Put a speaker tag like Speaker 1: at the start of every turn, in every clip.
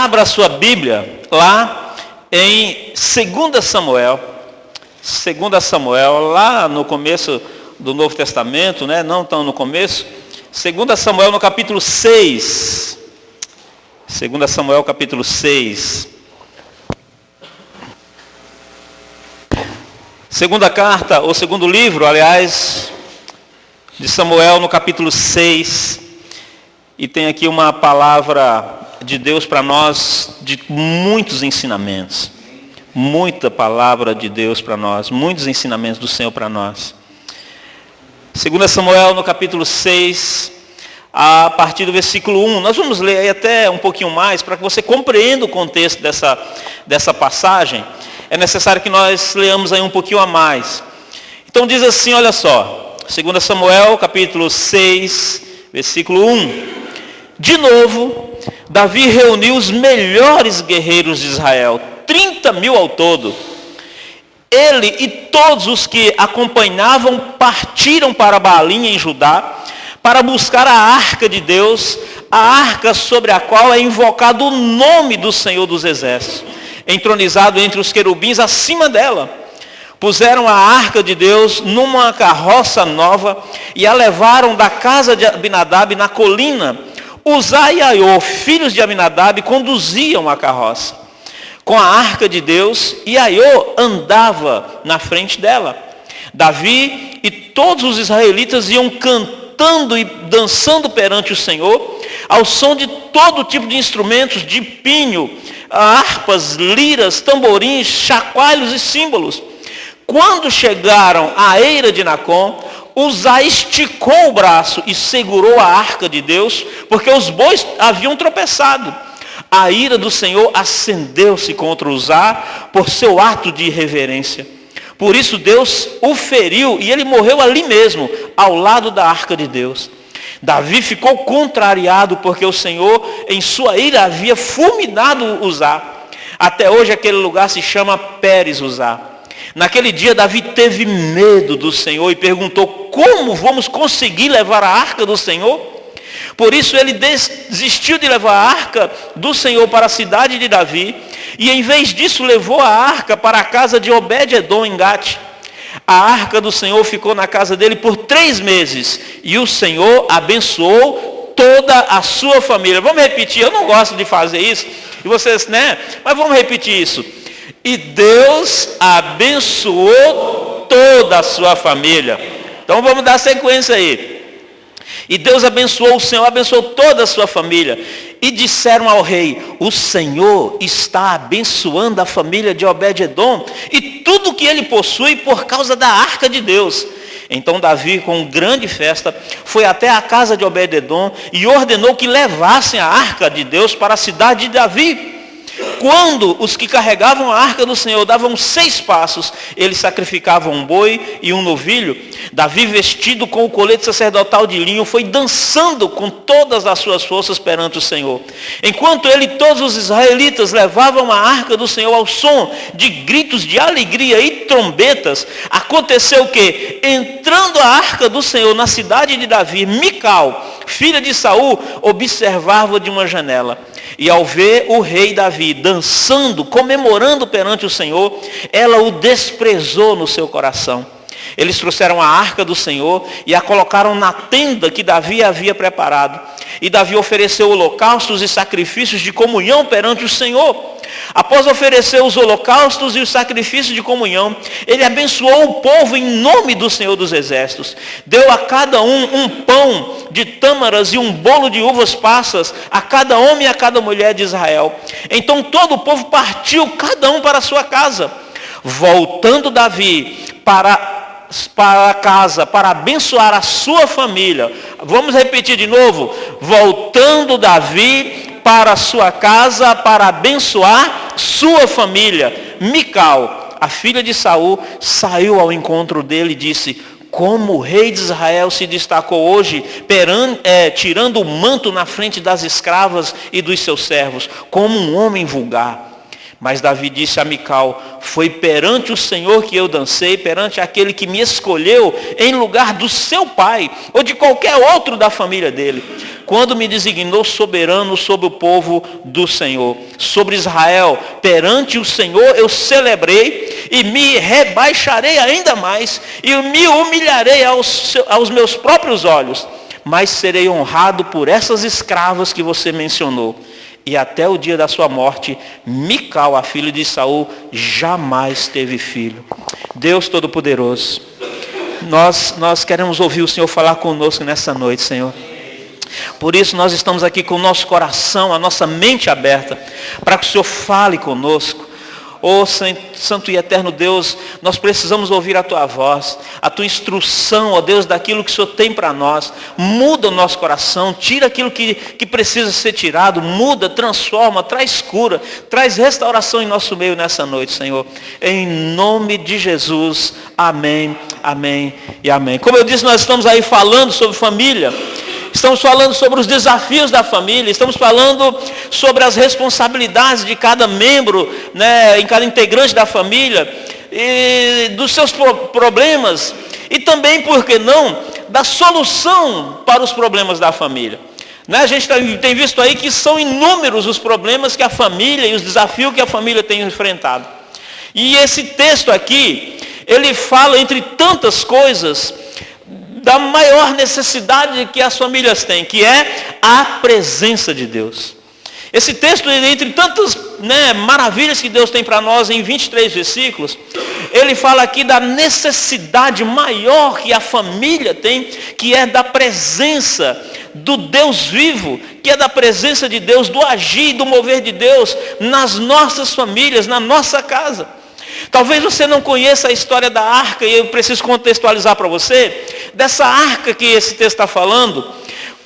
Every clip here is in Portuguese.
Speaker 1: Abra a sua Bíblia lá em 2 Samuel. 2 Samuel, lá no começo do Novo Testamento, né? Não tão no começo. 2 Samuel no capítulo 6. 2 Samuel capítulo 6. Segunda carta, ou segundo livro, aliás, de Samuel no capítulo 6. E tem aqui uma palavra de Deus para nós, de muitos ensinamentos. Muita palavra de Deus para nós, muitos ensinamentos do Senhor para nós. 2 Samuel no capítulo 6, a partir do versículo 1. Nós vamos ler aí até um pouquinho mais, para que você compreenda o contexto dessa passagem. É necessário que nós leamos aí um pouquinho a mais. Então diz assim, olha só. 2 Samuel capítulo 6, versículo 1. De novo, Davi reuniu os melhores guerreiros de Israel, 30.000 ao todo. Ele e todos os que acompanhavam partiram para Baalim em Judá, para buscar a arca de Deus, a arca sobre a qual é invocado o nome do Senhor dos Exércitos, entronizado entre os querubins acima dela. Puseram a arca de Deus numa carroça nova e a levaram da casa de Abinadab na colina. Uzá e Aiô, filhos de Aminadab, conduziam a carroça com a arca de Deus, e Aiô andava na frente dela. Davi e todos os israelitas iam cantando e dançando perante o Senhor, ao som de todo tipo de instrumentos, de pinho, harpas, liras, tamborins, chacoalhos e símbolos. Quando chegaram à eira de Nacon, Uzá esticou o braço e segurou a arca de Deus, porque os bois haviam tropeçado. A ira do Senhor acendeu-se contra Uzá por seu ato de irreverência. Por isso Deus o feriu e ele morreu ali mesmo, ao lado da arca de Deus. Davi ficou contrariado porque o Senhor, em sua ira, havia fulminado Uzá. Até hoje aquele lugar se chama Pérez Uzá. Naquele dia Davi teve medo do Senhor e perguntou: como vamos conseguir levar a arca do Senhor? Por isso ele desistiu de levar a arca do Senhor para a cidade de Davi, e em vez disso levou a arca para a casa de Obed-edom em Gate. A arca do Senhor ficou na casa dele por 3 meses, e o Senhor abençoou toda a sua família. Vamos repetir, eu não gosto de fazer isso, e vocês, né? Mas vamos repetir isso. E Deus abençoou toda a sua família. Então vamos dar sequência aí. E Deus abençoou, o Senhor abençoou toda a sua família. E disseram ao rei: o Senhor está abençoando a família de Obed-edom e tudo que ele possui por causa da arca de Deus. Então Davi, com grande festa, foi até a casa de Obed-edom e ordenou que levassem a arca de Deus para a cidade de Davi. Quando os que carregavam a arca do Senhor davam 6 passos, eles sacrificavam um boi e um novilho. Davi, vestido com o colete sacerdotal de linho, foi dançando com todas as suas forças perante o Senhor. Enquanto ele e todos os israelitas levavam a arca do Senhor ao som de gritos de alegria e trombetas, aconteceu que, entrando a arca do Senhor na cidade de Davi, Mical, filha de Saul, observava de uma janela. E ao ver o rei Davi dançando, comemorando perante o Senhor, ela o desprezou no seu coração. Eles trouxeram a arca do Senhor e a colocaram na tenda que Davi havia preparado. E Davi ofereceu holocaustos e sacrifícios de comunhão perante o Senhor. Após oferecer os holocaustos e os sacrifícios de comunhão, ele abençoou o povo em nome do Senhor dos Exércitos. Deu a cada um pão de tâmaras e um bolo de uvas passas, a cada homem e a cada mulher de Israel. Então todo o povo partiu, cada um para a sua casa. Voltando Davi para casa, para abençoar a sua família. Vamos repetir de novo. Voltando Davi para a sua casa, para abençoar sua família. Mical, a filha de Saul, saiu ao encontro dele e disse: como o rei de Israel se destacou hoje, tirando o manto na frente das escravas e dos seus servos, como um homem vulgar. Mas Davi disse a Mical: foi perante o Senhor que eu dancei, perante aquele que me escolheu em lugar do seu pai, ou de qualquer outro da família dele. quando me designou soberano sobre o povo do Senhor. Sobre Israel, perante o Senhor eu celebrei e me rebaixarei ainda mais e me humilharei aos meus próprios olhos. Mas serei honrado por essas escravas que você mencionou. E até o dia da sua morte, Mical, a filha de Saul, jamais teve filho. Deus Todo-Poderoso, nós queremos ouvir o Senhor falar conosco nessa noite, Senhor. Por isso nós estamos aqui com o nosso coração, a nossa mente aberta, para que o Senhor fale conosco. Oh, Santo e Eterno Deus, nós precisamos ouvir a Tua voz, a Tua instrução, ó Deus, daquilo que o Senhor tem para nós. Muda o nosso coração, tira aquilo que precisa ser tirado, muda, transforma, traz cura, traz restauração em nosso meio nessa noite, Senhor. Em nome de Jesus, amém, amém e amém. Como eu disse, nós estamos aí falando sobre família. Estamos falando sobre os desafios da família, estamos falando sobre as responsabilidades de cada membro, né, em cada integrante da família, e dos seus problemas, e também, por que não, da solução para os problemas da família. Né, a gente tem visto aí que são inúmeros os problemas que a família e os desafios que a família tem enfrentado. E esse texto aqui, ele fala, entre tantas coisas, da maior necessidade que as famílias têm, que é a presença de Deus. Esse texto, entre tantas maravilhas que Deus tem para nós, em 23 versículos, ele fala aqui da necessidade maior que a família tem, que é da presença do Deus vivo, que é da presença de Deus, do agir, do mover de Deus nas nossas famílias, na nossa casa. Talvez você não conheça a história da arca, e eu preciso contextualizar para você, dessa arca que esse texto está falando.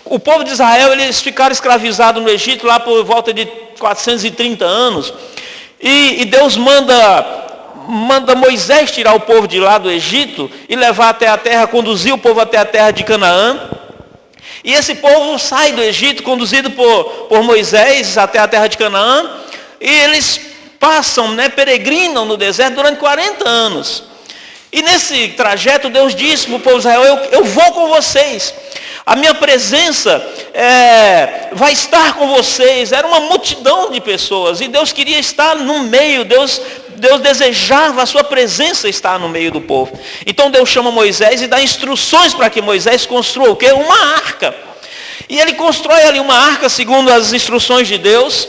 Speaker 1: O povo de Israel, eles ficaram escravizados no Egito lá por volta de 430 anos, e Deus manda Moisés tirar o povo de lá do Egito, e levar até a terra, conduzir o povo até a terra de Canaã, e esse povo sai do Egito, conduzido por Moisés até a terra de Canaã, e eles passam, peregrinam no deserto durante 40 anos. E nesse trajeto Deus disse para o povo de Israel, eu vou com vocês. A minha presença vai estar com vocês. Era uma multidão de pessoas. E Deus queria estar no meio. Deus desejava a sua presença estar no meio do povo. Então Deus chama Moisés e dá instruções para que Moisés construa o quê? Uma arca. E ele constrói ali uma arca segundo as instruções de Deus.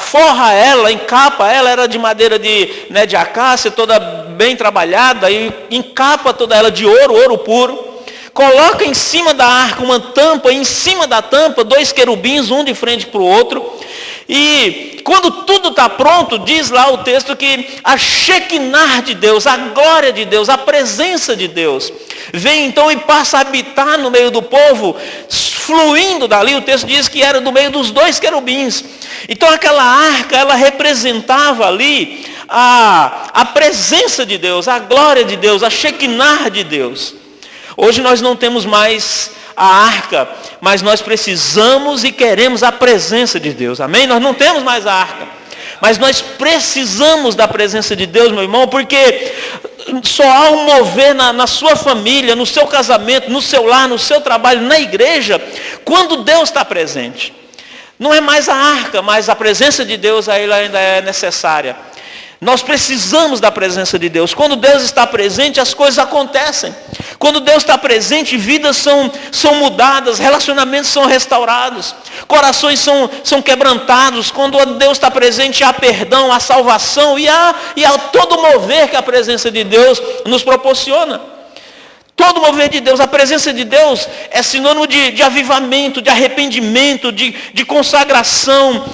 Speaker 1: Forra ela, encapa ela, era de madeira de acácia, toda bem trabalhada, e encapa toda ela de ouro puro, coloca em cima da arca uma tampa, e em cima da tampa 2 querubins, um de frente para o outro, e quando tudo está pronto, diz lá o texto que a Shekinah de Deus, a glória de Deus, a presença de Deus, vem então e passa a habitar no meio do povo, fluindo dali. O texto diz que era do meio dos 2 querubins. Então aquela arca, ela representava ali a presença de Deus, a glória de Deus, a Shekinah de Deus. Hoje nós não temos mais a arca, mas nós precisamos e queremos a presença de Deus, amém? Nós não temos mais a arca, mas nós precisamos da presença de Deus, meu irmão, porque só há um mover na sua família, no seu casamento, no seu lar, no seu trabalho, na igreja, quando Deus está presente. Não é mais a arca, mas a presença de Deus ainda é necessária. Nós precisamos da presença de Deus. Quando Deus está presente, as coisas acontecem. Quando Deus está presente, vidas são mudadas, relacionamentos são restaurados, corações são quebrantados. Quando Deus está presente, há perdão, há salvação e há todo o mover que a presença de Deus nos proporciona. Todo o mover de Deus, a presença de Deus é sinônimo de avivamento, de arrependimento, de consagração.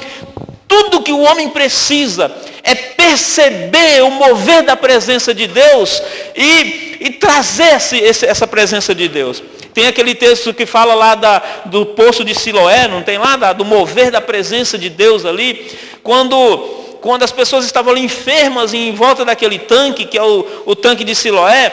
Speaker 1: Tudo que o homem precisa é perceber o mover da presença de Deus e trazer essa presença de Deus. Tem aquele texto que fala lá do poço de Siloé, não tem lá? Do mover da presença de Deus ali. Quando as pessoas estavam ali enfermas em volta daquele tanque, que é o tanque de Siloé.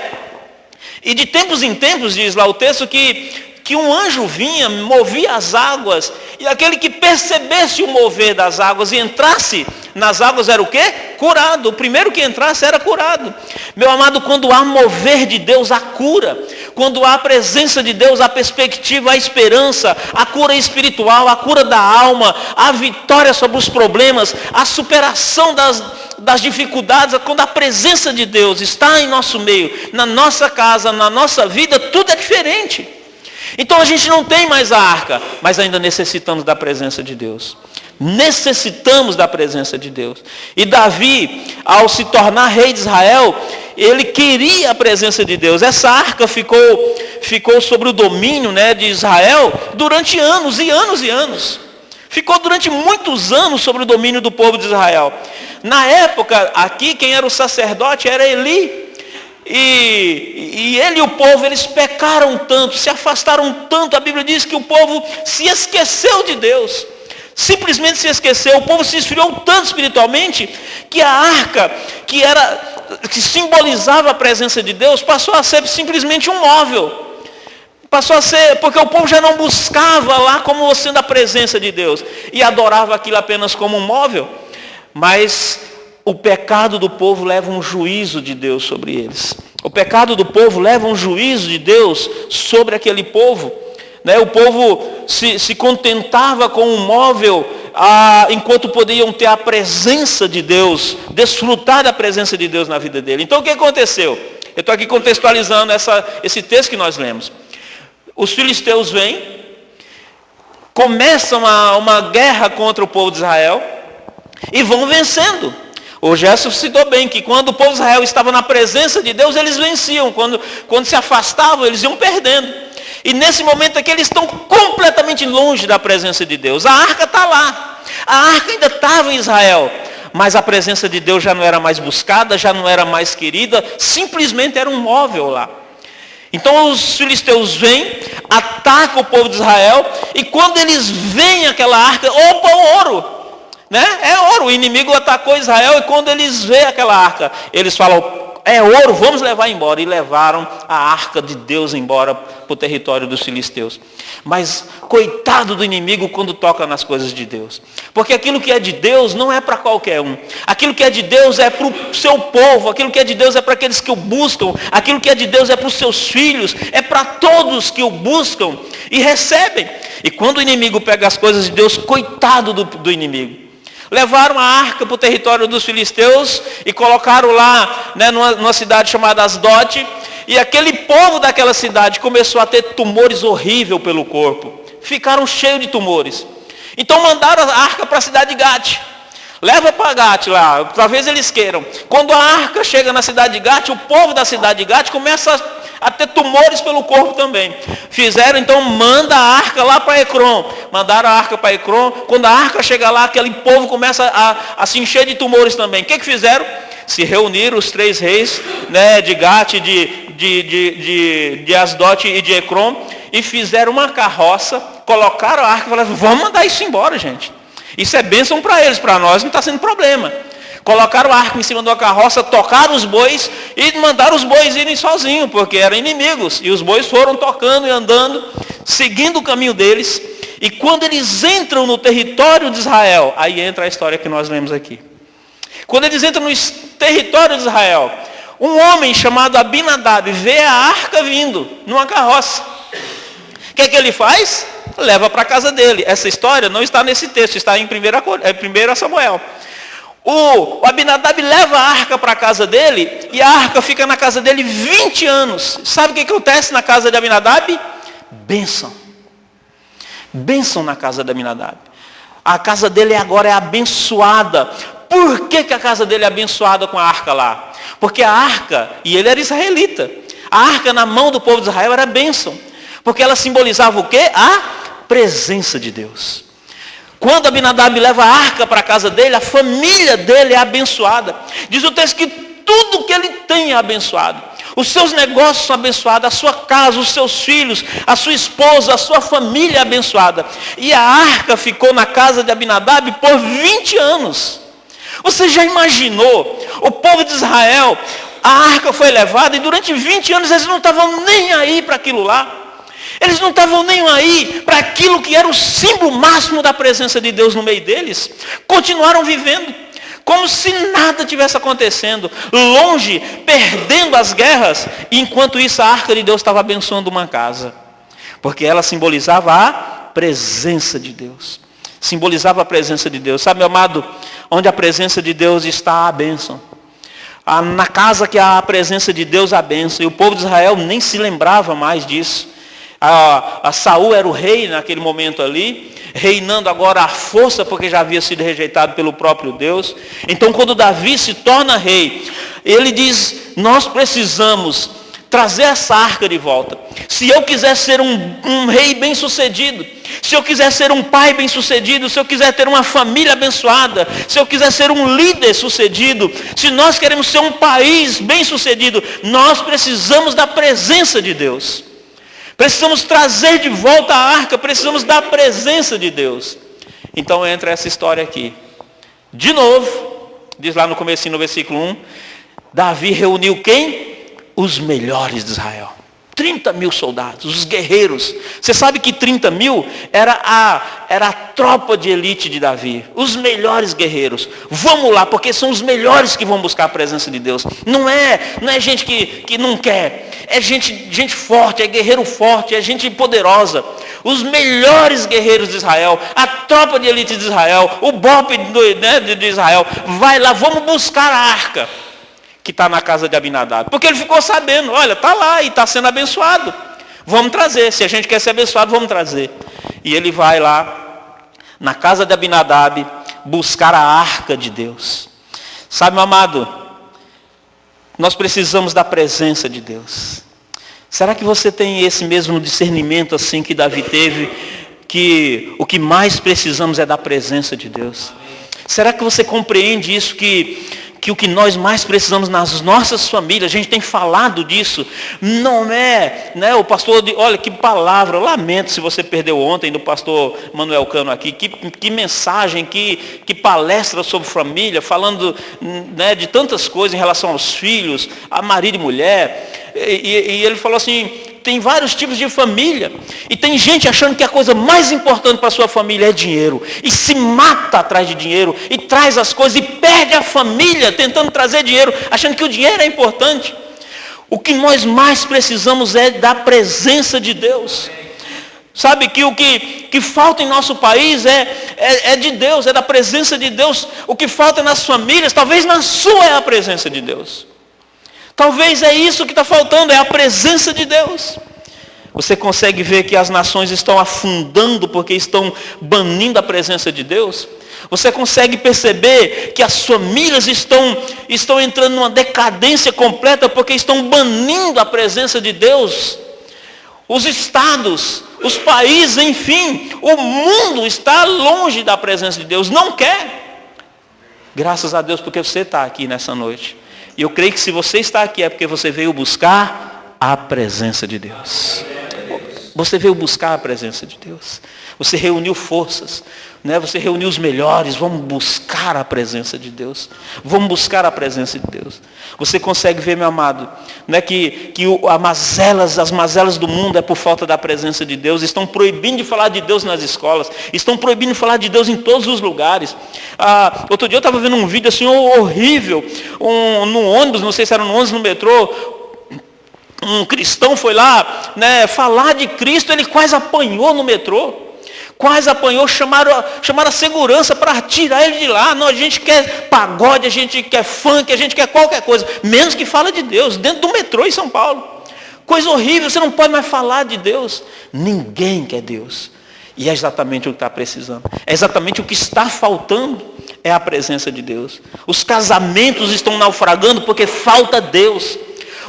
Speaker 1: E de tempos em tempos, diz lá o texto, que que um anjo vinha, movia as águas, e aquele que percebesse o mover das águas e entrasse nas águas era o quê? Curado. O primeiro que entrasse era curado. Meu amado, quando há mover de Deus, há cura. Quando há a presença de Deus, há perspectiva, há esperança, a cura espiritual, a cura da alma, a vitória sobre os problemas, a superação das dificuldades. Quando a presença de Deus está em nosso meio, na nossa casa, na nossa vida, tudo é diferente. Então a gente não tem mais a arca, mas ainda necessitamos da presença de Deus. Necessitamos da presença de Deus. E Davi, ao se tornar rei de Israel, ele queria a presença de Deus. Essa arca ficou sobre o domínio, de Israel durante anos e anos e anos. Ficou durante muitos anos sobre o domínio do povo de Israel. Na época, aqui, quem era o sacerdote era Eli. E ele e o povo, eles pecaram tanto, se afastaram tanto. A Bíblia diz que o povo se esqueceu de Deus. Simplesmente se esqueceu. O povo se esfriou tanto espiritualmente que a arca, que simbolizava a presença de Deus, passou a ser simplesmente um móvel. Passou a ser, porque o povo já não buscava lá como sendo a presença de Deus, e adorava aquilo apenas como um móvel. Mas o pecado do povo leva um juízo de Deus sobre eles. O pecado do povo leva um juízo de Deus sobre aquele povo. O povo se contentava com um móvel, enquanto poderiam ter a presença de Deus, desfrutar da presença de Deus na vida dele. Então o que aconteceu? Eu estou aqui contextualizando esse texto que nós lemos. Os filisteus vêm, começam uma guerra contra o povo de Israel e vão vencendo. O Gerson citou bem que quando o povo de Israel estava na presença de Deus, eles venciam. Quando se afastavam, eles iam perdendo. E nesse momento aqui eles estão completamente longe da presença de Deus. A arca está lá. A arca ainda estava em Israel. Mas a presença de Deus já não era mais buscada, já não era mais querida. Simplesmente era um móvel lá. Então os filisteus vêm, atacam o povo de Israel. E quando eles veem aquela arca, opa, ouro! É ouro. O inimigo atacou Israel. E quando eles veem aquela arca, eles falam: é ouro, vamos levar embora. E levaram a arca de Deus embora para o território dos filisteus. Mas coitado do inimigo quando toca nas coisas de Deus. Porque aquilo que é de Deus não é para qualquer um. Aquilo que é de Deus é para o seu povo. Aquilo que é de Deus é para aqueles que o buscam. Aquilo que é de Deus é para os seus filhos. É para todos que o buscam e recebem. E quando o inimigo pega as coisas de Deus, coitado do inimigo. Levaram a arca para o território dos filisteus e colocaram lá, numa cidade chamada Asdote. E aquele povo daquela cidade começou a ter tumores horríveis pelo corpo. Ficaram cheios de tumores. Então mandaram a arca para a cidade de Gate. Leva para Gate lá, talvez eles queiram. Quando a arca chega na cidade de Gate, o povo da cidade de Gate começa a ter tumores pelo corpo também. Fizeram, então, manda a arca lá para Ecrom. Mandaram a arca para Ecrom. Quando a arca chega lá, aquele povo começa a se encher de tumores também. O que fizeram? Se reuniram os 3 reis, de Gate, de Asdote e de Ecrom, e fizeram uma carroça, colocaram a arca e falaram: vamos mandar isso embora, gente. Isso é bênção para eles, para nós não está sendo problema. Colocaram a arca em cima de uma carroça, tocaram os bois e mandaram os bois irem sozinhos, porque eram inimigos. E os bois foram tocando e andando, seguindo o caminho deles. E quando eles entram no território de Israel, aí entra a história que nós lemos aqui. Quando eles entram no território de Israel, um homem chamado Abinadab vê a arca vindo numa carroça. O que ele faz? Leva para a casa dele. Essa história não está nesse texto, está em 1 Samuel. O Abinadab leva a arca para a casa dele e a arca fica na casa dele 20 anos. Sabe o que acontece na casa de Abinadab? Bênção. Bênção na casa de Abinadab. A casa dele agora é abençoada. Por que a casa dele é abençoada com a arca lá? Porque a arca, e ele era israelita, a arca na mão do povo de Israel era bênção. Porque ela simbolizava o quê? A presença de Deus. Quando Abinadab leva a arca para a casa dele, a família dele é abençoada. Diz o texto que tudo que ele tem é abençoado. Os seus negócios são abençoados, a sua casa, os seus filhos, a sua esposa, a sua família é abençoada. E a arca ficou na casa de Abinadab por 20 anos. Você já imaginou? O povo de Israel, a arca foi levada e durante 20 anos eles não estavam nem aí para aquilo lá. Eles não estavam nem aí para aquilo que era o símbolo máximo da presença de Deus no meio deles. Continuaram vivendo como se nada tivesse acontecendo, longe, perdendo as guerras, e enquanto isso a arca de Deus estava abençoando uma casa, porque ela simbolizava a presença de Deus. Simbolizava a presença de Deus. Sabe, meu amado, onde a presença de Deus está, a bênção. Na casa que há a presença de Deus, a bênção. E o povo de Israel nem se lembrava mais disso. Saul era o rei naquele momento ali, reinando agora à força, porque já havia sido rejeitado pelo próprio Deus. Então, quando Davi se torna rei, ele diz: nós precisamos trazer essa arca de volta. Se eu quiser ser um rei bem sucedido, se eu quiser ser um pai bem sucedido, se eu quiser ter uma família abençoada, se eu quiser ser um líder sucedido, se nós queremos ser um país bem sucedido, nós precisamos da presença de Deus. Precisamos trazer de volta a arca, precisamos da presença de Deus. Então entra essa história aqui. De novo, diz lá no comecinho, no versículo 1, Davi reuniu quem? Os melhores de Israel. 30 mil soldados, os guerreiros. Você sabe que 30 mil era a tropa de elite de Davi. Os melhores guerreiros. Vamos lá, porque são os melhores que vão buscar a presença de Deus. Não é gente que não quer. É gente forte, é guerreiro forte, é gente poderosa. Os melhores guerreiros de Israel, a tropa de elite de Israel, o BOP de Israel. Vai lá, vamos buscar a arca que está na casa de Abinadab. Porque ele ficou sabendo, olha, está lá e está sendo abençoado. Vamos trazer, se a gente quer ser abençoado, vamos trazer. E ele vai lá, na casa de Abinadab, buscar a arca de Deus. Sabe, meu amado, nós precisamos da presença de Deus. Será que você tem esse mesmo discernimento assim que Davi teve, que o que mais precisamos é da presença de Deus? Será que você compreende isso, que o que nós mais precisamos nas nossas famílias, a gente tem falado disso, não é, o pastor, olha que palavra, eu lamento se você perdeu ontem do pastor Manuel Cano aqui, que mensagem, que palestra sobre família, falando de tantas coisas em relação aos filhos, a marido e mulher, e ele falou assim, tem vários tipos de família, e tem gente achando que a coisa mais importante para a sua família é dinheiro, e se mata atrás de dinheiro, e traz as coisas, e perde a família tentando trazer dinheiro, achando que o dinheiro é importante. O que nós mais precisamos é da presença de Deus. Sabe que o que falta em nosso país é de Deus, é da presença de Deus. O que falta nas famílias, talvez na sua, é a presença de Deus. Talvez é isso que está faltando, é a presença de Deus. Você consegue ver que as nações estão afundando porque estão banindo a presença de Deus? Você consegue perceber que as famílias estão entrando numa decadência completa porque estão banindo a presença de Deus? Os estados, os países, enfim, o mundo está longe da presença de Deus, não quer. Graças a Deus porque você está aqui nessa noite. E eu creio que se você está aqui é porque você veio buscar a presença de Deus. Você veio buscar a presença de Deus. Você reuniu forças, Você reuniu os melhores. Vamos buscar a presença de Deus. Vamos buscar a presença de Deus. Você consegue ver, meu amado, que as mazelas do mundo é por falta da presença de Deus. Estão proibindo de falar de Deus nas escolas. Estão proibindo de falar de Deus em todos os lugares. Outro dia eu estava vendo um vídeo assim horrível, no ônibus, não sei se era no ônibus, no metrô. Um cristão foi lá, falar de Cristo, ele quase apanhou no metrô. Quase apanhou, chamaram a segurança para tirar ele de lá. Não, a gente quer pagode, a gente quer funk, a gente quer qualquer coisa, menos que fala de Deus, dentro do metrô em São Paulo. Coisa horrível, você não pode mais falar de Deus. Ninguém quer Deus. E é exatamente o que está precisando. É exatamente o que está faltando, é a presença de Deus. Os casamentos estão naufragando porque falta Deus.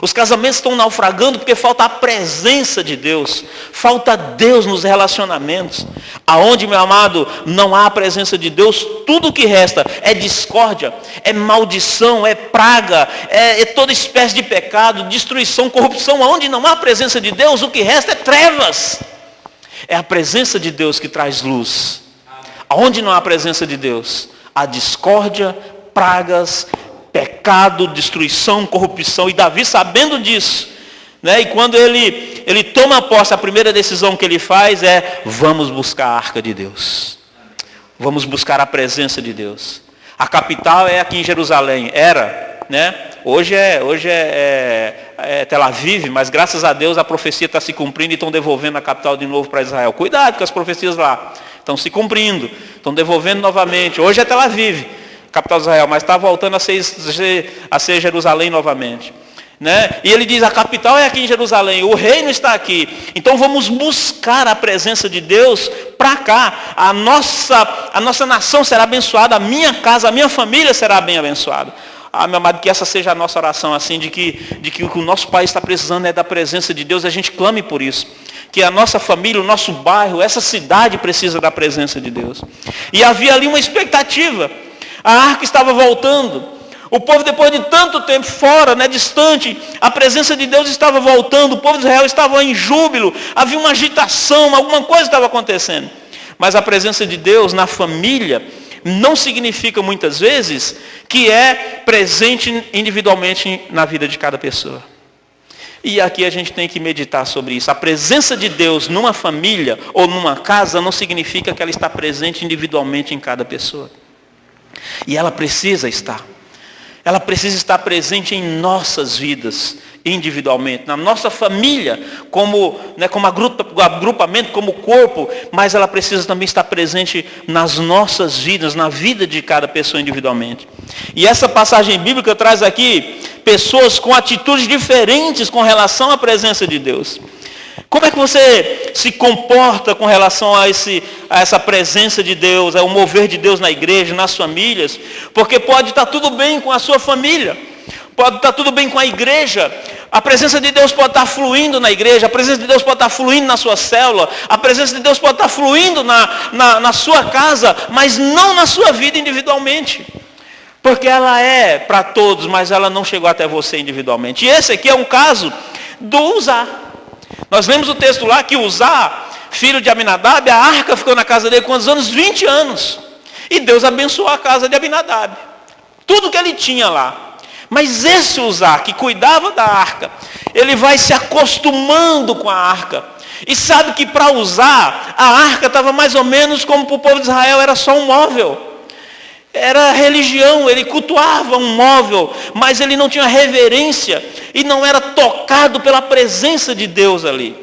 Speaker 1: Os casamentos estão naufragando porque falta a presença de Deus. Falta Deus nos relacionamentos. Aonde, meu amado, não há a presença de Deus, tudo o que resta é discórdia, é maldição, é praga, é toda espécie de pecado, destruição, corrupção. Aonde não há a presença de Deus, o que resta é trevas. É a presença de Deus que traz luz. Aonde não há a presença de Deus, há discórdia, pragas, pecado, destruição, corrupção. E Davi, sabendo disso, e quando ele ele toma posse, a primeira decisão que ele faz é: vamos buscar a arca de Deus. Vamos buscar a presença de Deus. A capital é aqui em Jerusalém, era, né? Hoje é Tel Aviv, mas graças a Deus a profecia está se cumprindo e estão devolvendo a capital de novo para Israel. Cuidado com as profecias lá, estão se cumprindo, estão devolvendo novamente. Hoje é Tel Aviv, capital de Israel, mas está voltando a ser Jerusalém novamente. Né? E ele diz: a capital é aqui em Jerusalém, o reino está aqui, então vamos buscar a presença de Deus para cá. A nossa nação será abençoada, a minha casa, a minha família será bem abençoada. Meu amado, que essa seja a nossa oração, assim, de que o que o nosso país está precisando é da presença de Deus, a gente clame por isso. Que a nossa família, o nosso bairro, essa cidade precisa da presença de Deus. E havia ali uma expectativa, a arca estava voltando. O povo, depois de tanto tempo fora, né, distante, a presença de Deus estava voltando, o povo de Israel estava em júbilo, havia uma agitação, alguma coisa estava acontecendo. Mas a presença de Deus na família não significa muitas vezes que é presente individualmente na vida de cada pessoa. E aqui a gente tem que meditar sobre isso. A presença de Deus numa família ou numa casa não significa que ela está presente individualmente em cada pessoa. E ela precisa estar. Ela precisa estar presente em nossas vidas, individualmente, na nossa família, como agrupamento, como corpo, mas ela precisa também estar presente nas nossas vidas, na vida de cada pessoa individualmente. E essa passagem bíblica traz aqui pessoas com atitudes diferentes com relação à presença de Deus. Como é que você se comporta com relação a essa presença de Deus, ao mover de Deus na igreja, nas famílias? Porque pode estar tudo bem com a sua família, pode estar tudo bem com a igreja, a presença de Deus pode estar fluindo na igreja, a presença de Deus pode estar fluindo na sua célula, a presença de Deus pode estar fluindo na sua casa, mas não na sua vida individualmente. Porque ela é para todos, mas ela não chegou até você individualmente. E esse aqui é um caso do Uzá. Nós lemos o texto lá que Uzá, filho de Aminadab, a arca ficou na casa dele quantos anos? 20 anos. E Deus abençoou a casa de Aminadab. Tudo que ele tinha lá. Mas esse Uzá, que cuidava da arca, ele vai se acostumando com a arca. E sabe que para Uzá, a arca estava mais ou menos como para o povo de Israel, era só um móvel. Era religião, ele cultuava um móvel, mas ele não tinha reverência e não era tocado pela presença de Deus ali.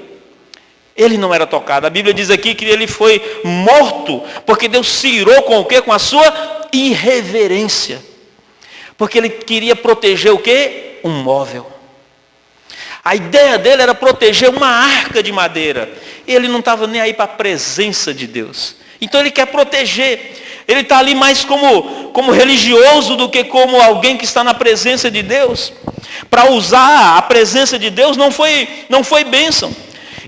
Speaker 1: Ele não era tocado. A Bíblia diz aqui que ele foi morto, porque Deus se irou com o quê? Com a sua irreverência. Porque ele queria proteger o quê? Um móvel. A ideia dele era proteger uma arca de madeira. Ele não estava nem aí para a presença de Deus. Então ele quer proteger. Ele está ali mais como religioso do que como alguém que está na presença de Deus. Para usar a presença de Deus não foi bênção.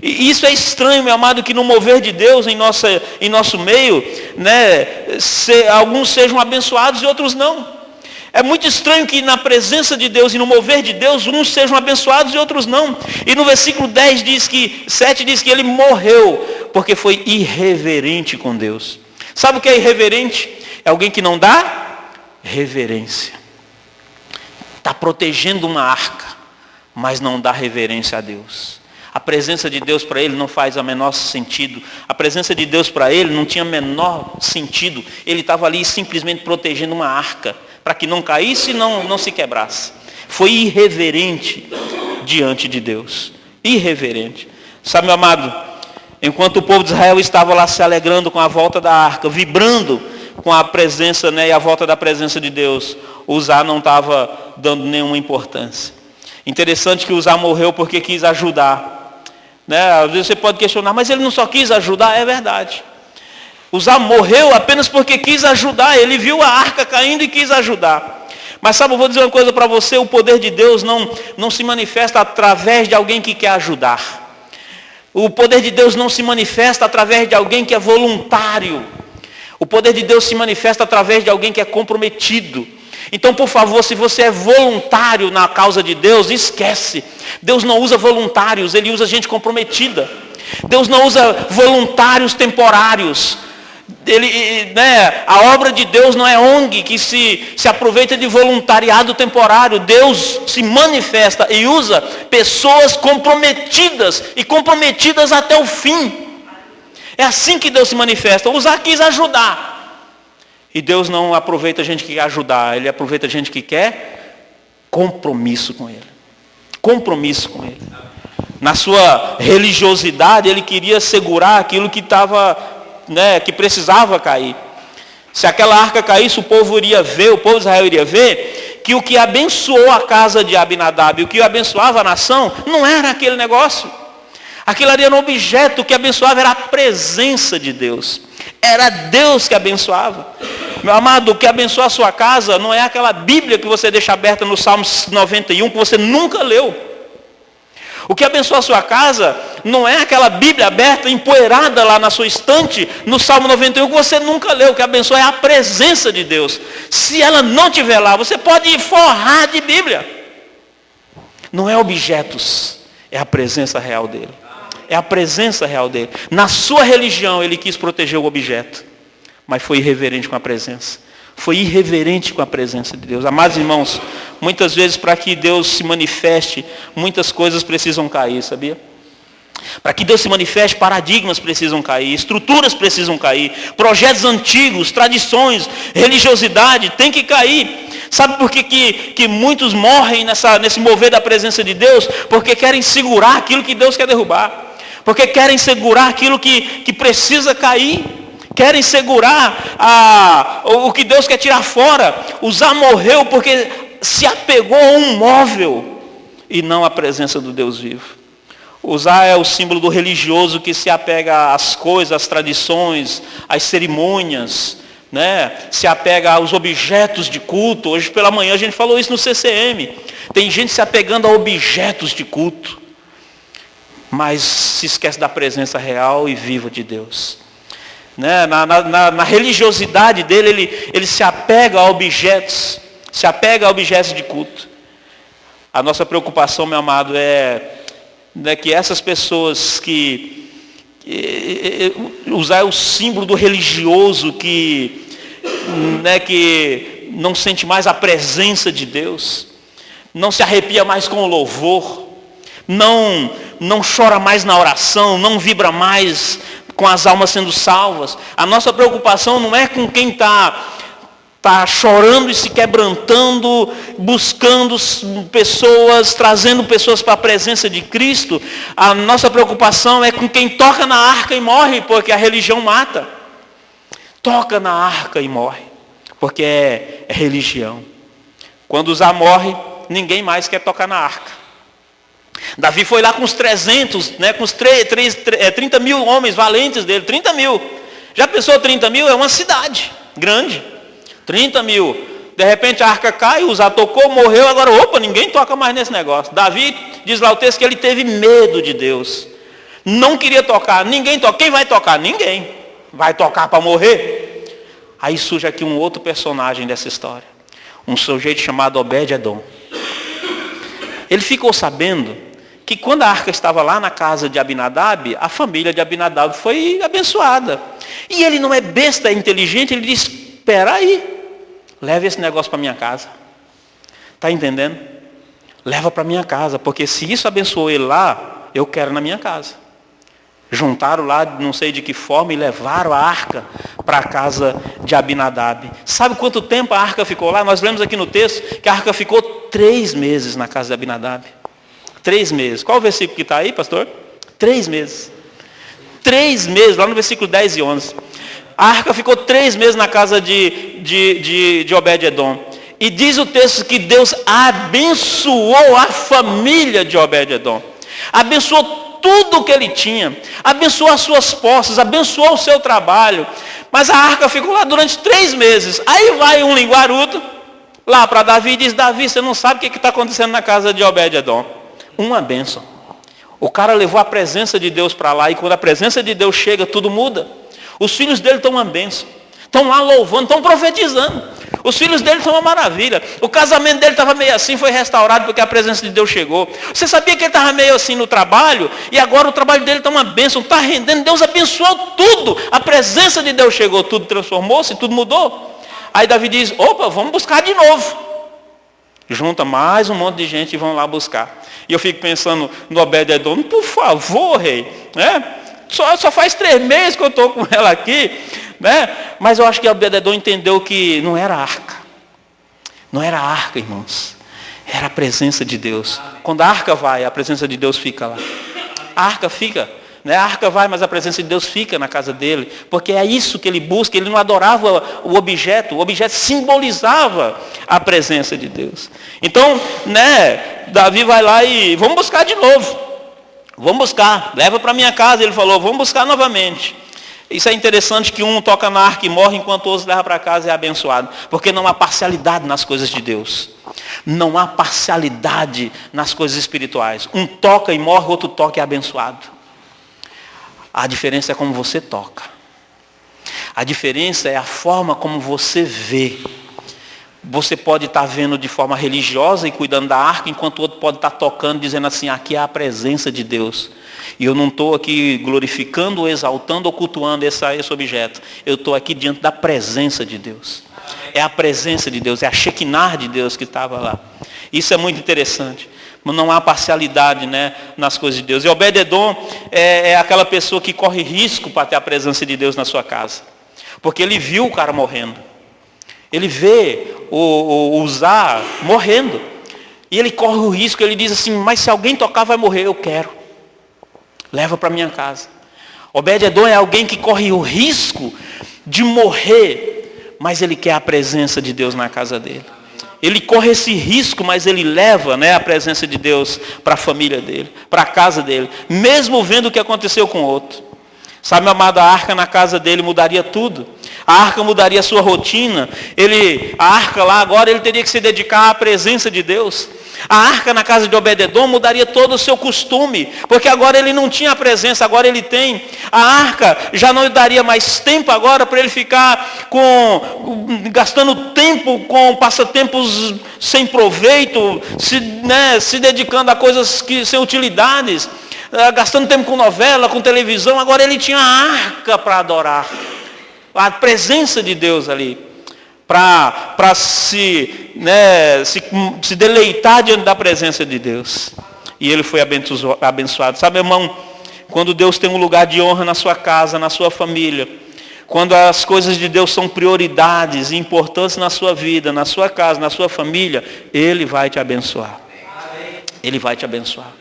Speaker 1: E isso é estranho, meu amado, que no mover de Deus em nosso meio, né, alguns sejam abençoados e outros não. É muito estranho que na presença de Deus e no mover de Deus, uns sejam abençoados e outros não. E no versículo 7 diz que ele morreu, porque foi irreverente com Deus. Sabe o que é irreverente? É alguém que não dá reverência. Está protegendo uma arca, mas não dá reverência a Deus. A presença de Deus para ele não faz o menor sentido. A presença de Deus para ele não tinha menor sentido. Ele estava ali simplesmente protegendo uma arca, para que não caísse e não se quebrasse. Foi irreverente diante de Deus. Irreverente. Sabe, meu amado, enquanto o povo de Israel estava lá se alegrando com a volta da arca, vibrando com a presença, né, e a volta da presença de Deus, Uzá não estava dando nenhuma importância. Interessante que Uzá morreu porque quis ajudar. Né? Às vezes você pode questionar, mas ele não só quis ajudar? É verdade. Uzá morreu apenas porque quis ajudar. Ele viu a arca caindo e quis ajudar. Mas sabe, eu vou dizer uma coisa para você, o poder de Deus não se manifesta através de alguém que quer ajudar. O poder de Deus não se manifesta através de alguém que é voluntário. O poder de Deus se manifesta através de alguém que é comprometido. Então, por favor, se você é voluntário na causa de Deus, esquece. Deus não usa voluntários, Ele usa gente comprometida. Deus não usa voluntários temporários. A obra de Deus não é ONG que se aproveita de voluntariado temporário. Deus se manifesta e usa pessoas comprometidas e comprometidas até o fim. É assim que Deus se manifesta. Usar quis ajudar. E Deus não aproveita a gente que quer ajudar. Ele aproveita a gente que quer compromisso com Ele. Compromisso com Ele. Na sua religiosidade, Ele queria segurar aquilo que estava, que precisava cair. Se aquela arca caísse, o povo de Israel iria ver que o que abençoou a casa de Abinadab, o que abençoava a nação, não era aquele negócio. Aquilo ali era um objeto, o que abençoava era a presença de Deus. Era Deus que abençoava. Meu amado, o que abençoa a sua casa não é aquela Bíblia que você deixa aberta no Salmo 91, que você nunca leu. O que abençoa a sua casa não é aquela Bíblia aberta, empoeirada lá na sua estante, no Salmo 91, que você nunca leu. O que abençoa é a presença de Deus. Se ela não estiver lá, você pode forrar de Bíblia. Não é objetos, é a presença real dele. É a presença real dele. Na sua religião, ele quis proteger o objeto, mas foi irreverente com a presença. Foi irreverente com a presença de Deus. Amados irmãos, muitas vezes para que Deus se manifeste, muitas coisas precisam cair, sabia? Para que Deus se manifeste, paradigmas precisam cair, estruturas precisam cair, projetos antigos, tradições, religiosidade tem que cair. Sabe por que muitos morrem nesse mover da presença de Deus? Porque querem segurar aquilo que Deus quer derrubar. Porque querem segurar aquilo que precisa cair. Querem segurar o que Deus quer tirar fora. Uzá morreu porque se apegou a um móvel e não à presença do Deus vivo. Uzá é o símbolo do religioso que se apega às coisas, às tradições, às cerimônias, se apega aos objetos de culto. Hoje pela manhã a gente falou isso no CCM. Tem gente se apegando a objetos de culto, mas se esquece da presença real e viva de Deus. Na religiosidade dele, ele se apega a objetos, de culto. A nossa preocupação, meu amado, é que essas pessoas que usar o símbolo do religioso que não sente mais a presença de Deus, não se arrepia mais com o louvor, não chora mais na oração, não vibra mais com as almas sendo salvas. A nossa preocupação não é com quem está chorando e se quebrantando, buscando pessoas, trazendo pessoas para a presença de Cristo. A nossa preocupação é com quem toca na arca e morre, porque a religião mata. Toca na arca e morre, porque é religião. Quando Uzá morre, ninguém mais quer tocar na arca. Davi foi lá com os 300, com os 30 mil homens valentes dele, 30 mil. Já pensou 30 mil? É uma cidade grande. 30 mil. De repente a arca cai, Uzá tocou, morreu, agora ninguém toca mais nesse negócio. Davi, diz lá o texto que ele teve medo de Deus. Não queria tocar, ninguém toca. Quem vai tocar? Ninguém. Vai tocar para morrer? Aí surge aqui um outro personagem dessa história. Um sujeito chamado Obed-Edom. Ele ficou sabendo que quando a arca estava lá na casa de Abinadab, a família de Abinadab foi abençoada. E ele não é besta, é inteligente, ele disse, espera aí, leve esse negócio para minha casa. Está entendendo? Leva para minha casa, porque se isso abençoou ele lá, eu quero na minha casa. Juntaram lá, não sei de que forma, e levaram a arca para a casa de Abinadab. Sabe quanto tempo a arca ficou lá? Nós lemos aqui no texto que a arca ficou 3 meses na casa de Abinadab. 3 meses. Qual o versículo que está aí, pastor? 3 meses. 3 meses, lá no versículo 10 e 11. A arca ficou 3 meses na casa de Obed-Edom. E diz o texto que Deus abençoou a família de Obed-Edom. Abençoou tudo o que ele tinha. Abençoou as suas posses, abençoou o seu trabalho. Mas a arca ficou lá durante 3 meses. Aí vai um linguarudo lá para Davi e diz, Davi, você não sabe o que está acontecendo na casa de Obed-Edom. Uma bênção. O cara levou a presença de Deus para lá, e quando a presença de Deus chega, tudo muda. Os filhos dele estão uma bênção. Estão lá louvando, estão profetizando. Os filhos dele são uma maravilha. O casamento dele estava meio assim, foi restaurado porque a presença de Deus chegou. Você sabia que ele estava meio assim no trabalho? E agora o trabalho dele está uma bênção, está rendendo. Deus abençoou tudo. A presença de Deus chegou, tudo transformou-se, tudo mudou. Aí Davi diz, opa, vamos buscar de novo. Junta mais um monte de gente e vão lá buscar. E eu fico pensando no Obed-Edom, por favor, rei, né? Só faz 3 meses que eu estou com ela aqui, né? Mas eu acho que Obed-Edom entendeu que não era arca. Não era arca, irmãos. Era a presença de Deus. Quando a arca vai, a presença de Deus fica lá. A arca fica, né? A arca vai, mas a presença de Deus fica na casa dele. Porque é isso que ele busca. Ele não adorava o objeto simbolizava a presença de Deus. Então, né, Davi vai lá e vamos buscar de novo. Vamos buscar, leva para minha casa. Ele falou, vamos buscar novamente. Isso é interessante que um toca na arca e morre, enquanto o outro leva para casa e é abençoado. Porque não há parcialidade nas coisas de Deus. Não há parcialidade nas coisas espirituais. Um toca e morre, outro toca e é abençoado. A diferença é como você toca. A diferença é a forma como você vê. Você pode estar vendo de forma religiosa e cuidando da arca, enquanto o outro pode estar tocando, dizendo assim, aqui é a presença de Deus. E eu não estou aqui glorificando, exaltando ou cultuando esse objeto. Eu estou aqui diante da presença de Deus. É a presença de Deus, é a Shekinah de Deus que estava lá. Isso é muito interessante. Não há parcialidade, né, nas coisas de Deus. E Obed-Edom é aquela pessoa que corre risco para ter a presença de Deus na sua casa. Porque ele viu o cara morrendo. Ele vê o Uzá morrendo. E ele corre o risco, ele diz assim, mas se alguém tocar vai morrer, eu quero. Leva para minha casa. Obed-Edom é alguém que corre o risco de morrer, mas ele quer a presença de Deus na casa dele. Ele corre esse risco, mas ele leva, né, a presença de Deus para a família dele, para a casa dele, mesmo vendo o que aconteceu com o outro. Sabe, meu amado, a arca na casa dele mudaria tudo. A arca mudaria a sua rotina. A arca lá agora ele teria que se dedicar à presença de Deus. A arca na casa de Obed-Edom mudaria todo o seu costume, porque agora ele não tinha a presença, agora ele tem. A arca já não daria mais tempo agora para ele ficar gastando tempo com passatempos sem proveito, se dedicando a coisas sem utilidades, gastando tempo com novela, com televisão. Agora ele tinha a arca para adorar, a presença de Deus ali, para se deleitar diante da presença de Deus. E ele foi abençoado. Sabe, irmão, quando Deus tem um lugar de honra na sua casa, na sua família, quando as coisas de Deus são prioridades e importantes na sua vida, na sua casa, na sua família, Ele vai te abençoar. Ele vai te abençoar.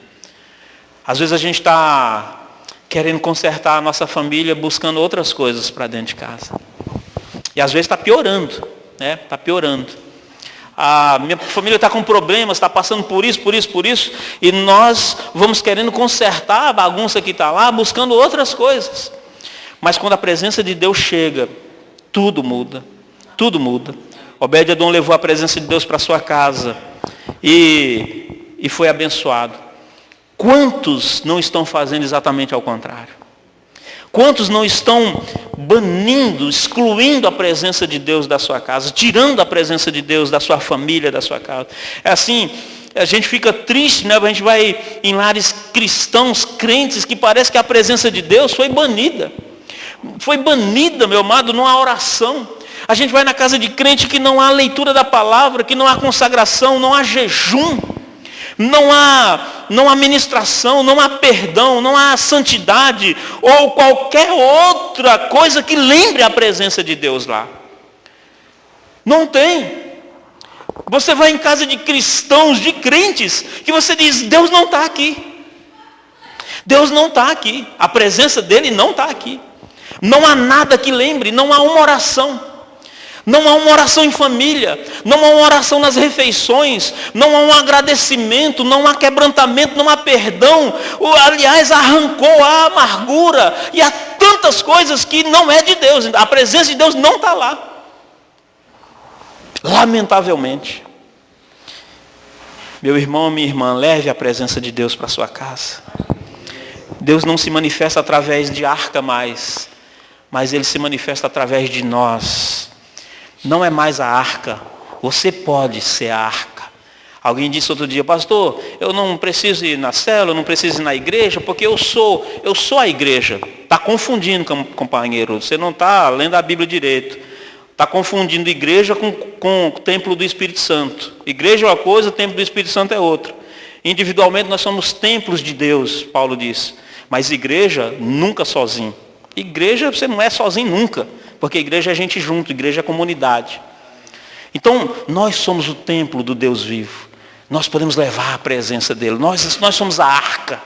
Speaker 1: Às vezes a gente está querendo consertar a nossa família, buscando outras coisas para dentro de casa. E às vezes está piorando, né? Está piorando. A minha família está com problemas, está passando por isso, e nós vamos querendo consertar a bagunça que está lá, buscando outras coisas. Mas quando a presença de Deus chega, tudo muda. Tudo muda. Obed-Edom levou a presença de Deus para sua casa e foi abençoado. Quantos não estão fazendo exatamente ao contrário? Quantos não estão banindo, excluindo a presença de Deus da sua casa, tirando a presença de Deus da sua família, da sua casa? É assim, a gente fica triste, né? A gente vai em lares cristãos, crentes, que parece que a presença de Deus foi banida. Foi banida, meu amado, não há oração. A gente vai na casa de crente que não há leitura da palavra, que não há consagração, não há jejum. Não há ministração, não há perdão, não há santidade ou qualquer outra coisa que lembre a presença de Deus lá. Não tem. Você vai em casa de cristãos, de crentes, que você diz, Deus não está aqui. Deus não está aqui. A presença dele não está aqui. Não há nada que lembre, não há uma oração. Não há uma oração em família, não há uma oração nas refeições, não há um agradecimento, não há quebrantamento, não há perdão. Aliás, arrancou a amargura e há tantas coisas que não é de Deus. A presença de Deus não está lá. Lamentavelmente. Meu irmão, minha irmã, leve a presença de Deus para a sua casa. Deus não se manifesta através de arca mais, mas Ele se manifesta através de nós. não é mais a arca. Você pode ser a arca. Alguém disse outro dia, pastor, eu não preciso ir na célula, eu não preciso ir na igreja, porque eu sou a igreja. Está confundindo, companheiro, você não está lendo a Bíblia direito. Está confundindo igreja com o templo do Espírito Santo. Igreja é uma coisa, o templo do Espírito Santo é outra. Individualmente nós somos templos de Deus, Paulo diz. Mas igreja nunca sozinho. Igreja você não é sozinho nunca, porque igreja é gente junto, igreja é comunidade. Então nós somos o templo do Deus vivo. Nós podemos levar a presença dele. Nós somos a arca.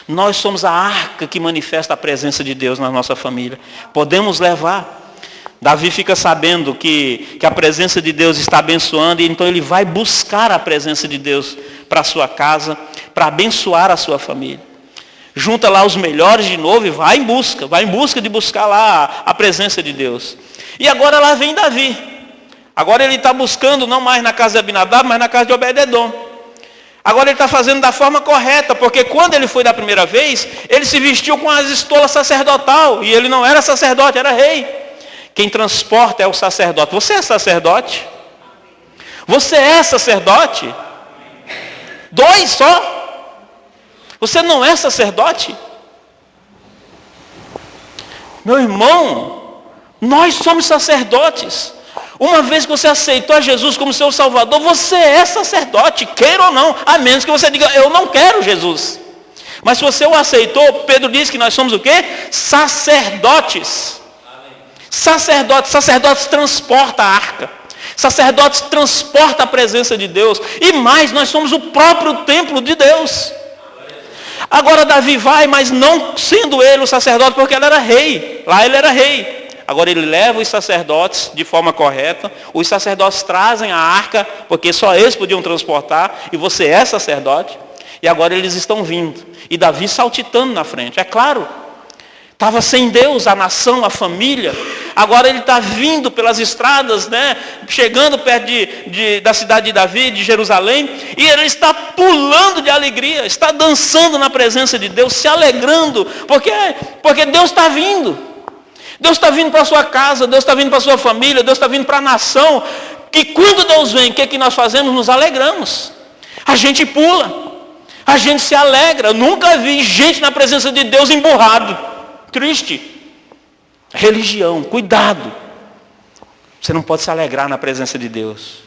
Speaker 1: Nós somos a arca que manifesta a presença de Deus na nossa família. Podemos levar. Davi fica sabendo que a presença de Deus está abençoando, e então ele vai buscar a presença de Deus para a sua casa, para abençoar a sua família. Junta lá os melhores de novo e vai em busca de buscar lá a presença de Deus. E agora lá vem Davi. Agora ele está buscando não mais na casa de Abinadab, mas na casa de Obed-edom. Agora ele está fazendo da forma correta, porque quando ele foi da primeira vez, ele se vestiu com as estolas sacerdotal, e ele não era sacerdote, era rei. Quem transporta é o sacerdote. Você é sacerdote? Você é sacerdote? 2 só? Você não é sacerdote? Meu irmão, nós somos sacerdotes. Uma vez que você aceitou a Jesus como seu Salvador, você é sacerdote, queira ou não, a menos que você diga, eu não quero Jesus. Mas se você o aceitou, Pedro diz que nós somos o quê? Sacerdotes. Sacerdotes transporta a arca. Sacerdotes transporta a presença de Deus. E mais, nós somos o próprio templo de Deus. Agora Davi vai, mas não sendo ele o sacerdote, porque ele era rei. Lá ele era rei. Agora ele leva os sacerdotes de forma correta. Os sacerdotes trazem a arca, porque só eles podiam transportar. E você é sacerdote. E agora eles estão vindo. E Davi saltitando na frente. É claro. Estava sem Deus, a nação, a família. Agora ele está vindo pelas estradas, né? Chegando perto da cidade de Davi, de Jerusalém. E ele está pulando de alegria. Está dançando na presença de Deus, se alegrando. Porque Deus está vindo. Deus está vindo para a sua casa, Deus está vindo para a sua família, Deus está vindo para a nação. E quando Deus vem, o que nós fazemos? Nos alegramos. A gente pula. A gente se alegra. Nunca vi gente na presença de Deus emburrado. Triste. Religião, cuidado. Você não pode se alegrar na presença de Deus.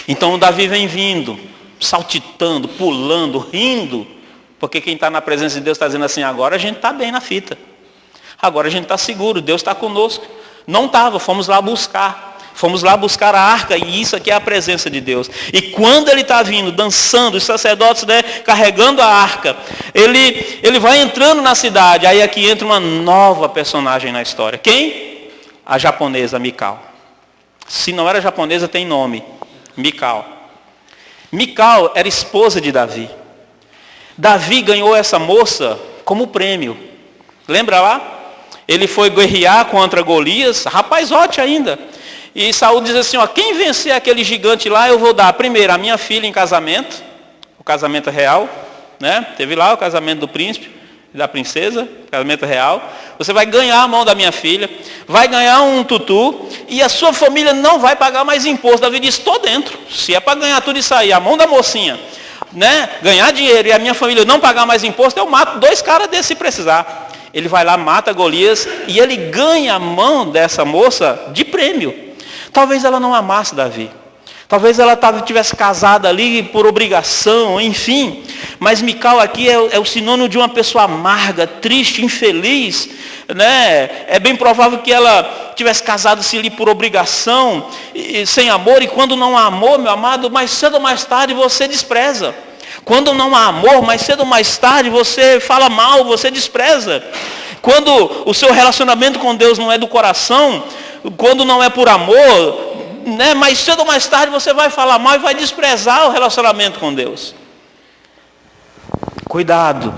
Speaker 1: Então o Davi vem vindo, saltitando, pulando, rindo. Porque quem está na presença de Deus está dizendo assim, agora a gente está bem na fita. Agora a gente está seguro, Deus está conosco. Não estava, fomos lá buscar. Fomos lá buscar a arca, e isso aqui é a presença de Deus. E quando ele está vindo, dançando, os sacerdotes, né, carregando a arca, ele vai entrando na cidade. Aí aqui entra uma nova personagem na história. Quem? A japonesa, Mical. Se não era japonesa, tem nome. Mical. Mical era esposa de Davi. Davi ganhou essa moça como prêmio. Lembra lá? Ele foi guerrear contra Golias, rapazote ainda. E Saul diz assim, ó, quem vencer aquele gigante lá, eu vou dar primeiro a minha filha em casamento, o casamento real, né? Teve lá o casamento do príncipe, da princesa, casamento real. Você vai ganhar a mão da minha filha, vai ganhar um tutu, e a sua família não vai pagar mais imposto. Davi disse, estou dentro. Se é para ganhar tudo isso aí, a mão da mocinha, né, ganhar dinheiro e a minha família não pagar mais imposto, eu mato 2 caras desses se precisar. Ele vai lá, mata Golias, e ele ganha a mão dessa moça de prêmio. Talvez ela não amasse Davi. Talvez ela tivesse casada ali por obrigação, enfim. Mas Mical aqui é o sinônimo de uma pessoa amarga, triste, infeliz. Né? É bem provável que ela tivesse casado-se ali por obrigação, sem amor. E quando não há amor, meu amado, mais cedo ou mais tarde você despreza. Quando não há amor, mais cedo ou mais tarde você fala mal, você despreza. Quando o seu relacionamento com Deus não é do coração, quando não é por amor, né, mais cedo ou mais tarde você vai falar mal e vai desprezar o relacionamento com Deus. Cuidado.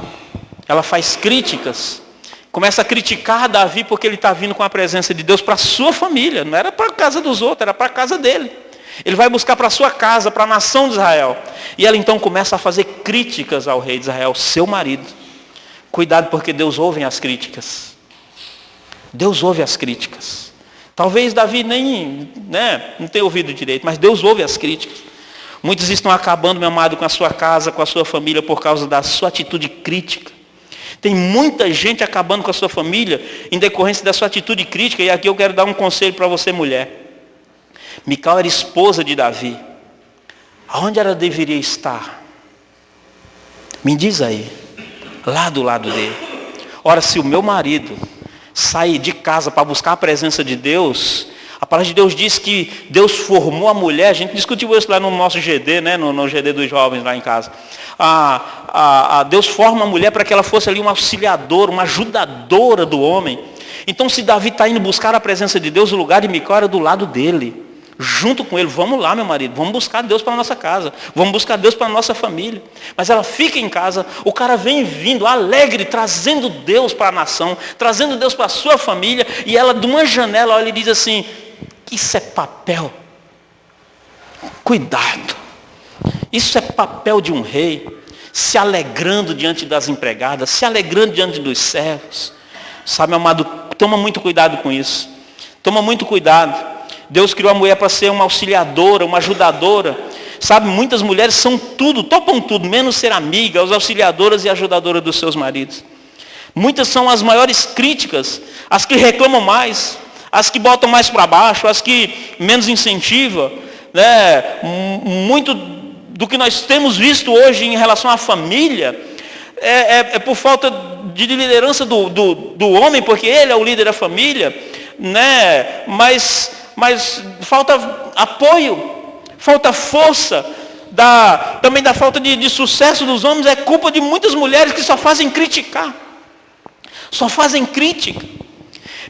Speaker 1: Ela faz críticas. Começa a criticar Davi porque ele está vindo com a presença de Deus para a sua família. Não era para a casa dos outros, era para a casa dele. Ele vai buscar para a sua casa, para a nação de Israel. E ela então começa a fazer críticas ao rei de Israel, seu marido. Cuidado, porque Deus ouve as críticas. Deus ouve as críticas. Talvez Davi nem não tenha ouvido direito, mas Deus ouve as críticas. Muitos estão acabando, meu amado, com a sua casa, com a sua família, por causa da sua atitude crítica. Tem muita gente acabando com a sua família em decorrência da sua atitude crítica. E aqui eu quero dar um conselho para você, mulher. Mical era esposa de Davi. Aonde ela deveria estar? Me diz aí. Lá do lado dele. Ora, se o meu marido sair de casa para buscar a presença de Deus, a palavra de Deus diz que Deus formou a mulher. A gente discutiu isso lá no nosso GD, no GD dos jovens lá em casa. Deus forma a mulher para que ela fosse ali uma auxiliadora, uma ajudadora do homem. Então, se Davi está indo buscar a presença de Deus, o lugar de Mical era do lado dele, junto com ele. Vamos lá, meu marido, vamos buscar Deus para a nossa casa, vamos buscar Deus para a nossa família. Mas ela fica em casa, o cara vem vindo alegre, trazendo Deus para a nação, trazendo Deus para a sua família, e ela de uma janela olha e diz assim: isso é papel. Cuidado. Isso é papel de um rei, se alegrando diante das empregadas, se alegrando diante dos servos. Sabe, meu amado, toma muito cuidado com isso. Toma muito cuidado. Deus criou a mulher para ser uma auxiliadora, uma ajudadora. Sabe, muitas mulheres são tudo, topam tudo, menos ser amiga, as auxiliadoras e ajudadoras dos seus maridos. Muitas são as maiores críticas, as que reclamam mais, as que botam mais para baixo, as que menos incentivam. Muito do que nós temos visto hoje em relação à família é por falta de liderança do homem, porque ele é o líder da família, mas falta apoio, falta força, também da falta de sucesso dos homens. É culpa de muitas mulheres que só fazem criticar, só fazem crítica.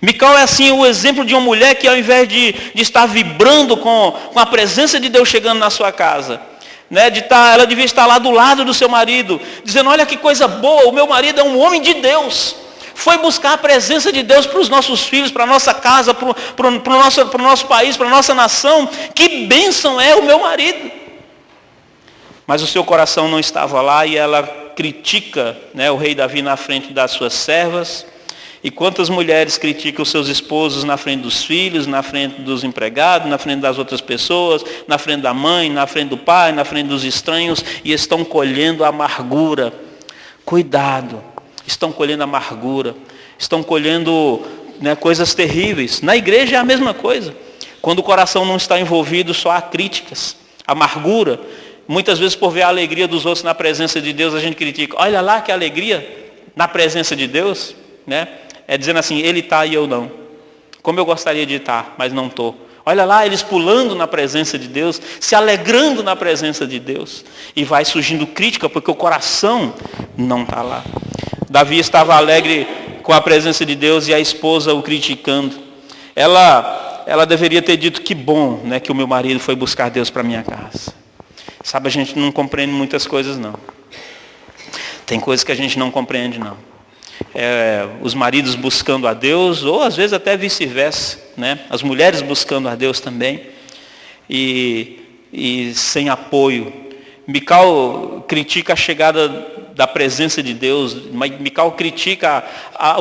Speaker 1: Mical é assim o exemplo de uma mulher que, ao invés de estar vibrando com a presença de Deus chegando na sua casa, ela devia estar lá do lado do seu marido, dizendo: olha que coisa boa, o meu marido é um homem de Deus, foi buscar a presença de Deus para os nossos filhos, para a nossa casa, para o nosso país, para a nossa nação. Que bênção é o meu marido. Mas o seu coração não estava lá, e ela critica o rei Davi na frente das suas servas. E quantas mulheres criticam os seus esposos na frente dos filhos, na frente dos empregados, na frente das outras pessoas, na frente da mãe, na frente do pai, na frente dos estranhos, e estão colhendo amargura. Cuidado, estão colhendo amargura, estão colhendo coisas terríveis. Na igreja é a mesma coisa. Quando o coração não está envolvido, só há críticas, amargura. Muitas vezes, por ver a alegria dos outros na presença de Deus, a gente critica. Olha lá que alegria na presença de Deus, É dizendo assim: ele está e eu não. Como eu gostaria de estar, mas não estou. Olha lá, eles pulando na presença de Deus, se alegrando na presença de Deus. E vai surgindo crítica, porque o coração não está lá. Davi estava alegre com a presença de Deus e a esposa o criticando. Ela deveria ter dito: que bom, que o meu marido foi buscar Deus para minha casa. Sabe, a gente não compreende muitas coisas, não. Tem coisas que a gente não compreende, não. Os maridos buscando a Deus, ou às vezes até vice-versa, as mulheres buscando a Deus também, e sem apoio. Mical critica a chegada da presença de Deus, Mical critica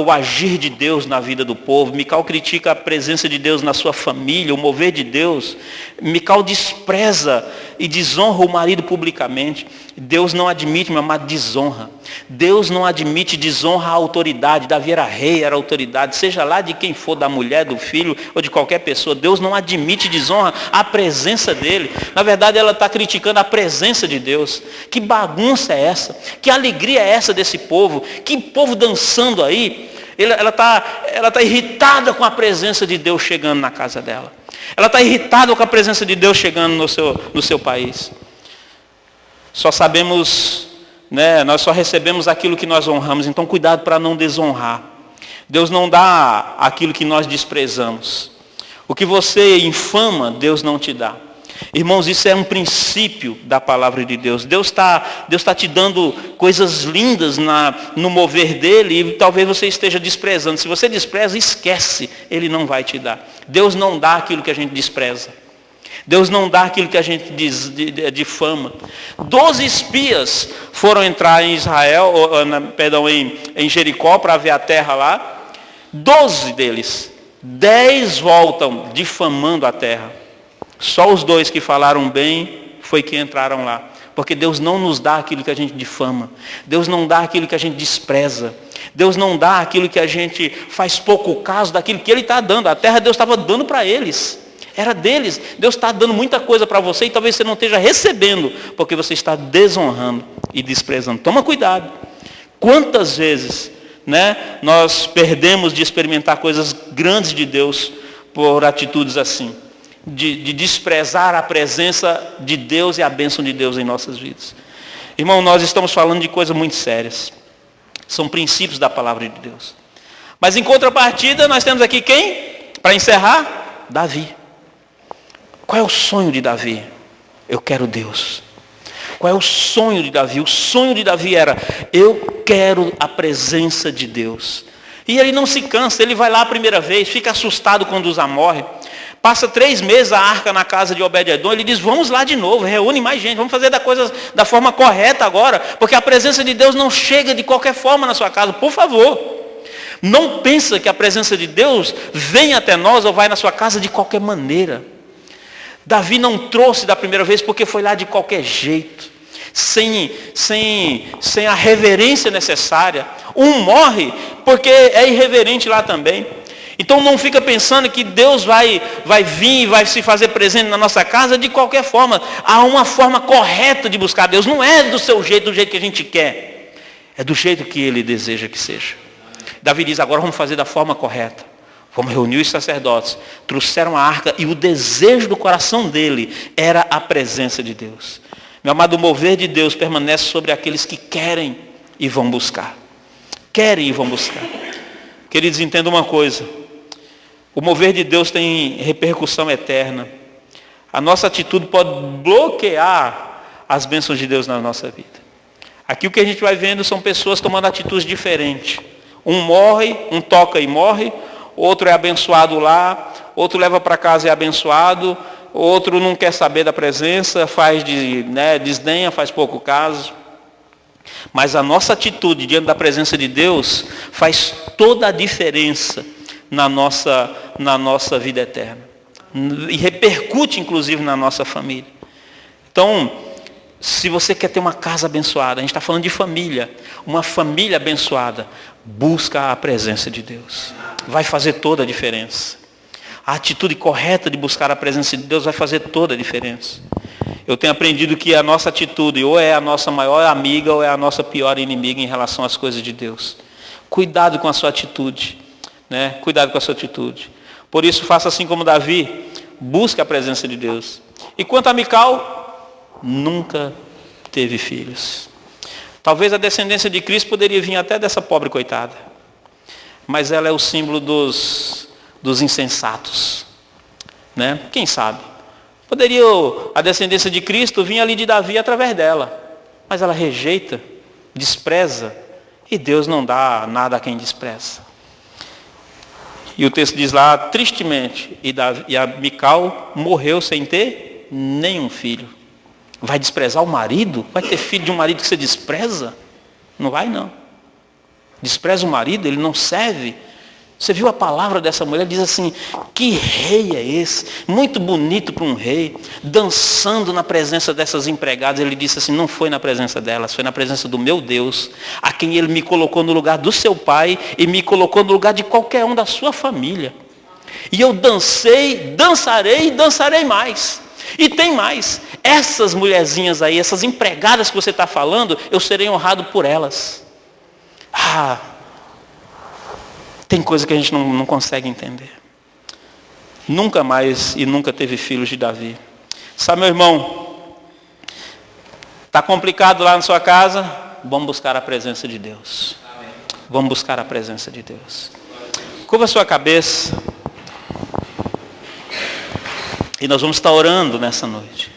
Speaker 1: o agir de Deus na vida do povo, Mical critica a presença de Deus na sua família, o mover de Deus. Mical despreza e desonra o marido publicamente. Deus não admite, meu amado, desonra. Deus não admite desonra à autoridade. Davi era rei, era autoridade, seja lá de quem for, da mulher, do filho ou de qualquer pessoa. Deus não admite desonra à presença dele. Na verdade, ela está criticando a presença de Deus. Que bagunça é essa? Que alegria é essa desse povo? Que povo dançando aí? Ela está irritada com a presença de Deus chegando na casa dela. Ela está irritada com a presença de Deus chegando no seu país. Só sabemos, nós só recebemos aquilo que nós honramos. Então cuidado para não desonrar. Deus não dá aquilo que nós desprezamos. O que você infama, Deus não te dá. Irmãos, isso é um princípio da palavra de Deus. Deus tá te dando coisas lindas no mover dele, e talvez você esteja desprezando. Se você despreza, esquece, ele não vai te dar. Deus não dá aquilo que a gente despreza. Deus não dá aquilo que a gente difama. 12 espias foram entrar em em Jericó para ver a terra lá. 12 deles 10 voltam difamando a terra. Só os 2 que falaram bem foi que entraram lá. Porque Deus não nos dá aquilo que a gente difama. Deus não dá aquilo que a gente despreza. Deus não dá aquilo que a gente faz pouco caso daquilo que Ele está dando. A terra Deus estava dando para eles. Era deles. Deus está dando muita coisa para você e talvez você não esteja recebendo, porque você está desonrando e desprezando. Toma cuidado. Quantas vezes, né, nós perdemos de experimentar coisas grandes de Deus por atitudes assim. De desprezar a presença de Deus e a bênção de Deus em nossas vidas. Irmão, nós estamos falando de coisas muito sérias. São princípios da palavra de Deus. Mas em contrapartida, nós temos aqui quem? Para encerrar, Davi. Qual é o sonho de Davi? Eu quero Deus. Qual é o sonho de Davi? O sonho de Davi era, eu quero a presença de Deus. E ele não se cansa, ele vai lá a primeira vez, fica assustado quando Uzá morre. Passa 3 meses a arca na casa de Obed-edom, ele diz, vamos lá de novo, reúne mais gente, vamos fazer da coisa da forma correta agora, porque a presença de Deus não chega de qualquer forma na sua casa, por favor. Não pensa que a presença de Deus vem até nós ou vai na sua casa de qualquer maneira. Davi não trouxe da primeira vez porque foi lá de qualquer jeito, sem a reverência necessária. Um morre porque é irreverente lá também. Então não fica pensando que Deus vai vir e vai se fazer presente na nossa casa de qualquer forma. Há uma forma correta de buscar Deus. Não é do seu jeito, do jeito que a gente quer. É do jeito que Ele deseja que seja. Davi diz, agora vamos fazer da forma correta. Vamos reunir os sacerdotes. Trouxeram a arca e o desejo do coração dele era a presença de Deus. Meu amado, o mover de Deus permanece sobre aqueles que querem e vão buscar. Querem e vão buscar. Queridos, entendam uma coisa. O mover de Deus tem repercussão eterna. A nossa atitude pode bloquear as bênçãos de Deus na nossa vida. Aqui o que a gente vai vendo são pessoas tomando atitudes diferentes. Um morre, um toca e morre, outro é abençoado lá, outro leva para casa e é abençoado, outro não quer saber da presença, desdenha, faz pouco caso. Mas a nossa atitude diante da presença de Deus faz toda a diferença na nossa vida eterna. E repercute, inclusive, na nossa família. Então, se você quer ter uma casa abençoada, a gente está falando de família, uma família abençoada, busca a presença de Deus. Vai fazer toda a diferença. A atitude correta de buscar a presença de Deus vai fazer toda a diferença. Eu tenho aprendido que a nossa atitude ou é a nossa maior amiga ou é a nossa pior inimiga em relação às coisas de Deus. Cuidado com a sua atitude. Cuidado com a sua atitude. Por isso, faça assim como Davi, busque a presença de Deus. E quanto a Mical, nunca teve filhos. Talvez a descendência de Cristo poderia vir até dessa pobre coitada. Mas ela é o símbolo dos insensatos. Quem sabe? Poderia a descendência de Cristo vir ali de Davi através dela. Mas ela rejeita, despreza. E Deus não dá nada a quem despreza. E o texto diz lá, tristemente, e a Mical morreu sem ter nenhum filho. Vai desprezar o marido? Vai ter filho de um marido que você despreza? Não vai, não. Despreza o marido, ele não serve. Você viu a palavra dessa mulher? Diz assim, que rei é esse? Muito bonito para um rei, dançando na presença dessas empregadas. Ele disse assim, não foi na presença delas, foi na presença do meu Deus, a quem Ele me colocou no lugar do seu pai e me colocou no lugar de qualquer um da sua família. E eu dancei, dançarei e dançarei mais. E tem mais, essas mulherzinhas aí, essas empregadas que você está falando, eu serei honrado por elas. Tem coisa que a gente não consegue entender. Nunca mais e nunca teve filhos de Davi. Sabe, meu irmão, está complicado lá na sua casa? Vamos buscar a presença de Deus. Vamos buscar a presença de Deus. Curva a sua cabeça. E nós vamos estar orando nessa noite.